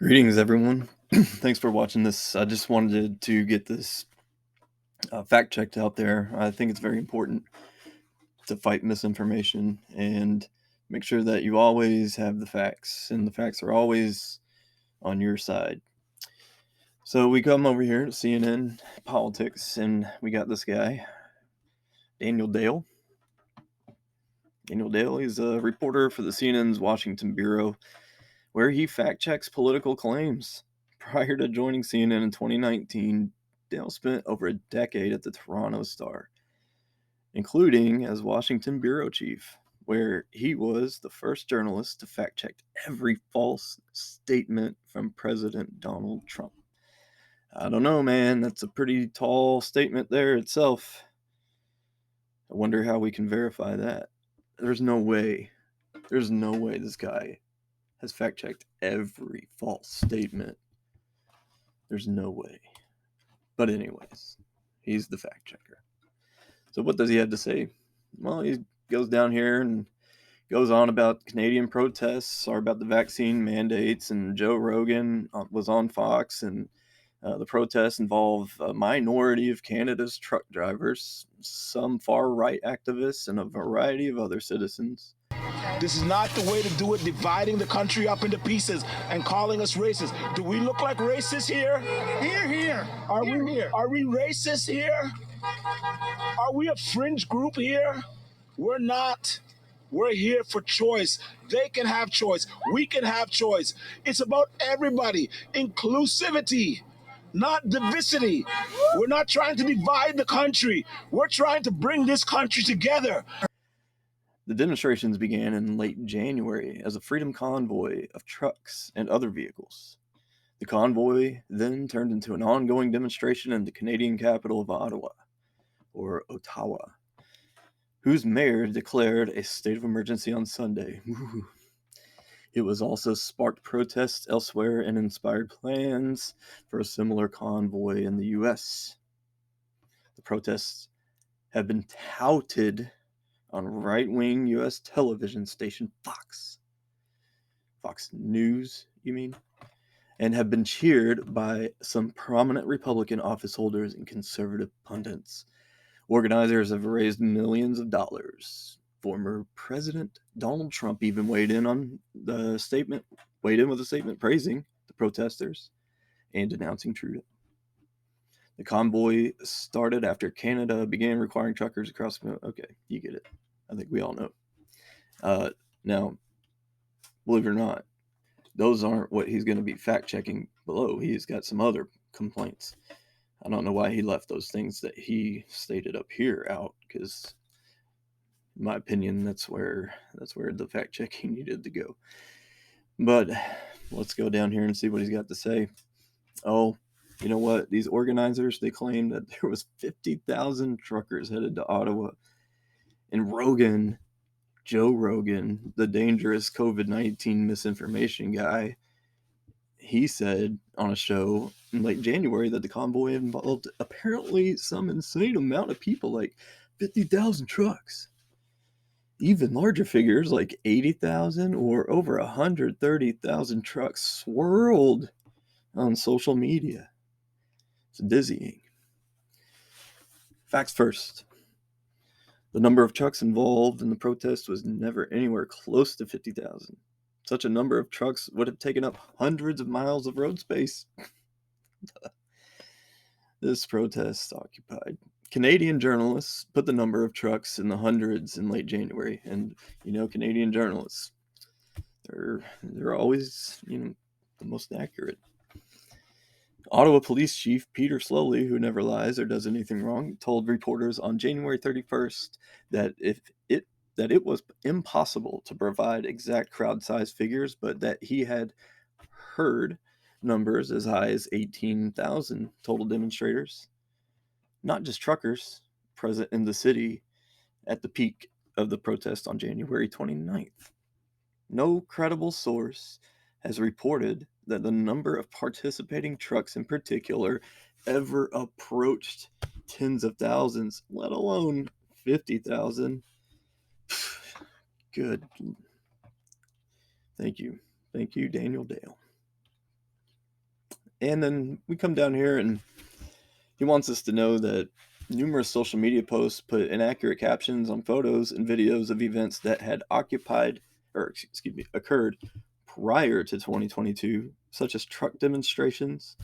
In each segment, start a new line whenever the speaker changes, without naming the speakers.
Greetings, everyone. Thanks for watching this. I just wanted to get this fact checked out there. I think it's very important to fight misinformation and make sure that you always have the facts, and the facts are always on your side. So we come over here to CNN Politics, and we got this guy, Daniel Dale. Daniel Dale, he's a reporter for the CNN's Washington Bureau, where he fact checks political claims. Prior to joining CNN in 2019, Dale spent over a decade at the Toronto Star, including as Washington bureau chief, where he was the first journalist to fact check every false statement from President Donald Trump. I don't know, man. That's a pretty tall statement there itself. I wonder how we can verify that. There's no way this guy has fact checked every false statement. There's no way. But anyways, he's the fact checker. So what does he have to say? Well, he goes down here and goes on about Canadian protests or about the vaccine mandates, and Joe Rogan was on Fox, and the protests involve a minority of Canada's truck drivers, some far-right activists, and a variety of other citizens.
This is not the way to do it, dividing the country up into pieces and calling us racist. Do we look like racists here?
Here.
Are we racist here? Are we a fringe group here? We're not. We're here for choice. They can have choice. We can have choice. It's about everybody. Inclusivity, not diversity. We're not trying to divide the country. We're trying to bring this country together.
The demonstrations began in late January as a freedom convoy of trucks and other vehicles. The convoy then turned into an ongoing demonstration in the Canadian capital of Ottawa, whose mayor declared a state of emergency on Sunday. It was also sparked protests elsewhere and inspired plans for a similar convoy in the U.S. The protests have been touted on right-wing U.S. television station Fox News, you mean? And have been cheered by some prominent Republican office holders and conservative pundits. Organizers have raised millions of dollars. Former President Donald Trump even weighed in with a statement praising the protesters and denouncing Trudeau. The convoy started after Canada began requiring truckers across the... Okay, you get it. I think we all know. Now, believe it or not, those aren't what he's going to be fact-checking below. He's got some other complaints. I don't know why he left those things that he stated up here out, because in my opinion, that's where the fact-checking needed to go. But let's go down here and see what he's got to say. Oh, you know what? These organizers, they claim that there was 50,000 truckers headed to Ottawa. And Joe Rogan, the dangerous COVID-19 misinformation guy, he said on a show in late January that the convoy involved apparently some insane amount of people, like 50,000 trucks. Even larger figures like 80,000 or over 130,000 trucks swirled on social media. It's dizzying. Facts first. The number of trucks involved in the protest was never anywhere close to 50,000. Such a number of trucks would have taken up hundreds of miles of road space. This protest occupied. Canadian journalists put the number of trucks in the hundreds in late January, and Canadian journalists, they're always the most accurate. Ottawa Police Chief Peter Slowly, who never lies or does anything wrong, told reporters on January 31st that it was impossible to provide exact crowd size figures, but that he had heard numbers as high as 18,000 total demonstrators, not just truckers, present in the city at the peak of the protest on January 29th. No credible source has reported that the number of participating trucks in particular ever approached tens of thousands, let alone 50,000. Good. Thank you, Daniel Dale. And then we come down here and he wants us to know that numerous social media posts put inaccurate captions on photos and videos of events that had occurred prior to 2022, such as truck demonstrations,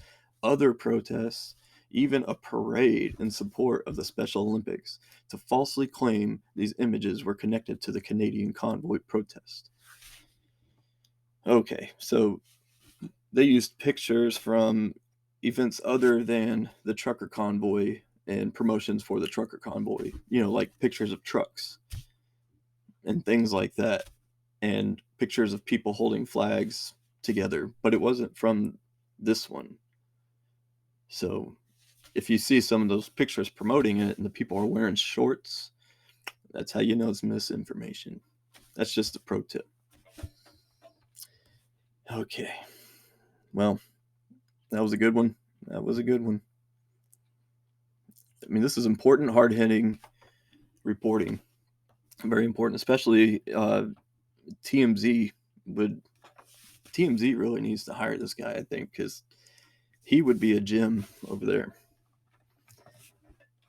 other protests, even a parade in support of the Special Olympics, to falsely claim these images were connected to the Canadian Convoy protest. Okay, so they used pictures from events other than the trucker convoy and promotions for the trucker convoy, like pictures of trucks and things like that, and pictures of people holding flags together, but it wasn't from this one. So if you see some of those pictures promoting it and the people are wearing shorts, that's how you know it's misinformation. That's just a pro tip. Okay. Well, that was a good one. That was a good one. I mean, this is important, hard hitting reporting. Very important, especially TMZ would. TMZ really needs to hire this guy, I think, because he would be a gem over there.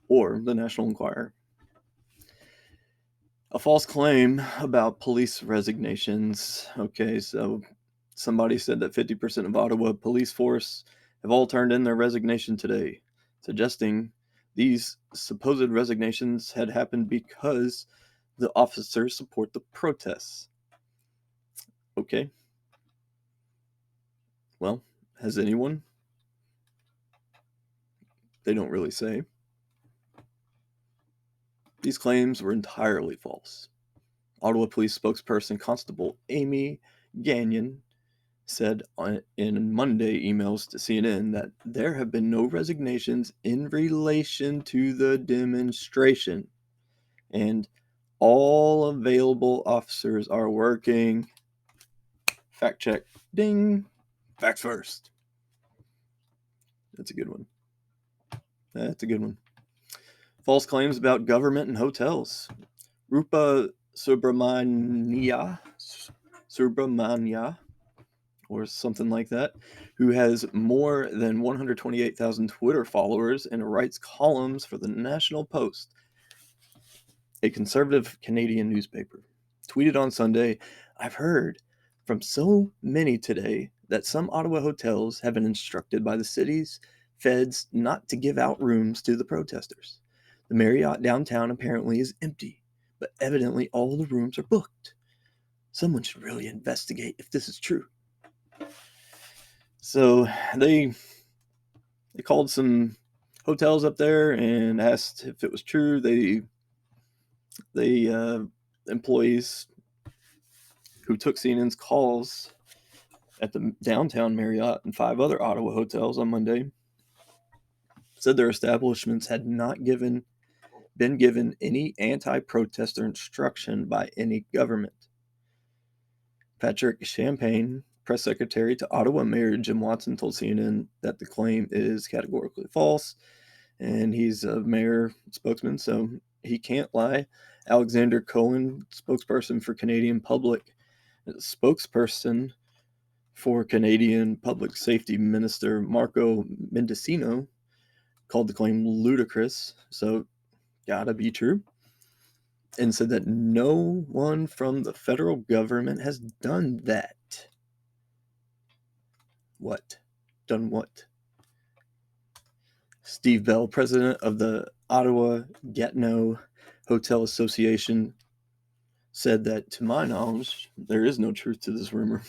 Or the National Enquirer. A false claim about police resignations. Okay, so somebody said that 50% of Ottawa police force have all turned in their resignation today, suggesting these supposed resignations had happened because the officers support the protests. Okay. Well, has anyone? They don't really say. These claims were entirely false. Ottawa Police spokesperson Constable Amy Gagnon said in Monday emails to CNN that there have been no resignations in relation to the demonstration, and all available officers are working. Fact check. Ding. Facts first. That's a good one. That's a good one. False claims about government and hotels. Rupa Subramanya, or something like that, who has more than 128,000 Twitter followers and writes columns for the National Post, a conservative Canadian newspaper, tweeted on Sunday, "I've heard from so many today that some Ottawa hotels have been instructed by the city's feds not to give out rooms to the protesters. The Marriott downtown apparently is empty, but evidently all the rooms are booked. Someone should really investigate if this is true." So they called some hotels up there and asked if it was true. They employees who took CNN's calls at the downtown Marriott and 5 other Ottawa hotels on Monday said their establishments had not been given any anti-protester instruction by any government. Patrick Champagne, press secretary to Ottawa Mayor Jim Watson, told CNN that the claim is categorically false, and he's a mayor spokesman, so he can't lie. Alexander Cohen, spokesperson for Canadian Public Safety Minister Marco Mendicino, called the claim ludicrous, so gotta be true, and said that no one from the federal government has done that. What? Done what? Steve Bell, president of the Ottawa Gatineau Hotel Association, said that, to my knowledge, there is no truth to this rumor.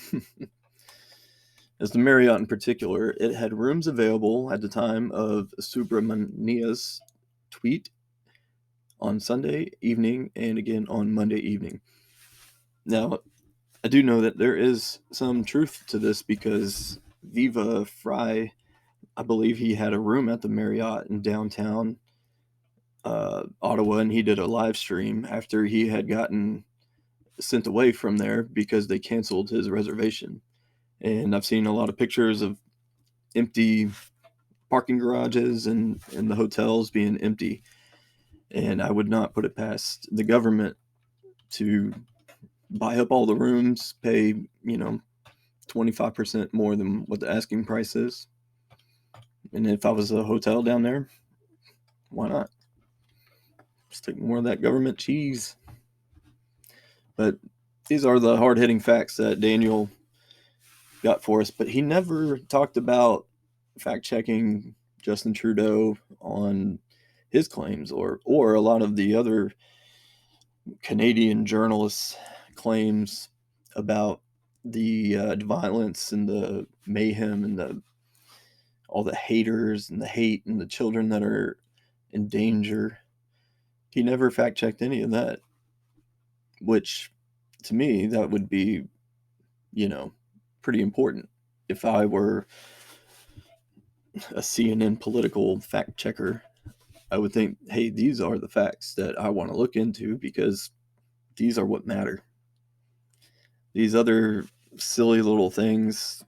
As the Marriott in particular, it had rooms available at the time of Subramania's tweet on Sunday evening and again on Monday evening. Now, I do know that there is some truth to this because Viva Fry, I believe he had a room at the Marriott in downtown Ottawa, and he did a live stream after he had gotten sent away from there because they canceled his reservation. And I've seen a lot of pictures of empty parking garages and the hotels being empty. And I would not put it past the government to buy up all the rooms, pay, 25% more than what the asking price is, And if I was a hotel down there, why not? Just take more of that government cheese. But these are the hard hitting facts that Daniel got for us. But he never talked about fact checking Justin Trudeau on his claims, or a lot of the other Canadian journalists' claims about the violence and the mayhem and all the haters and the hate and the children that are in danger. He never fact checked any of that, which to me, that would be, you know, pretty important. If I were a CNN political fact checker, I would think, hey, these are the facts that I want to look into because these are what matter. These other silly little things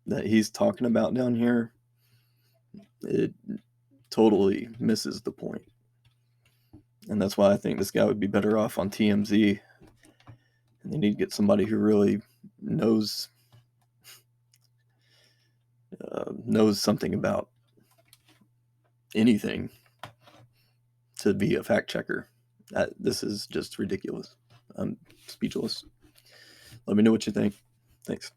that he's talking about down here, it totally misses the point. And that's why I think this guy would be better off on TMZ. And they need to get somebody who really knows something about anything to be a fact checker. This is just ridiculous. I'm speechless. Let me know what you think. Thanks.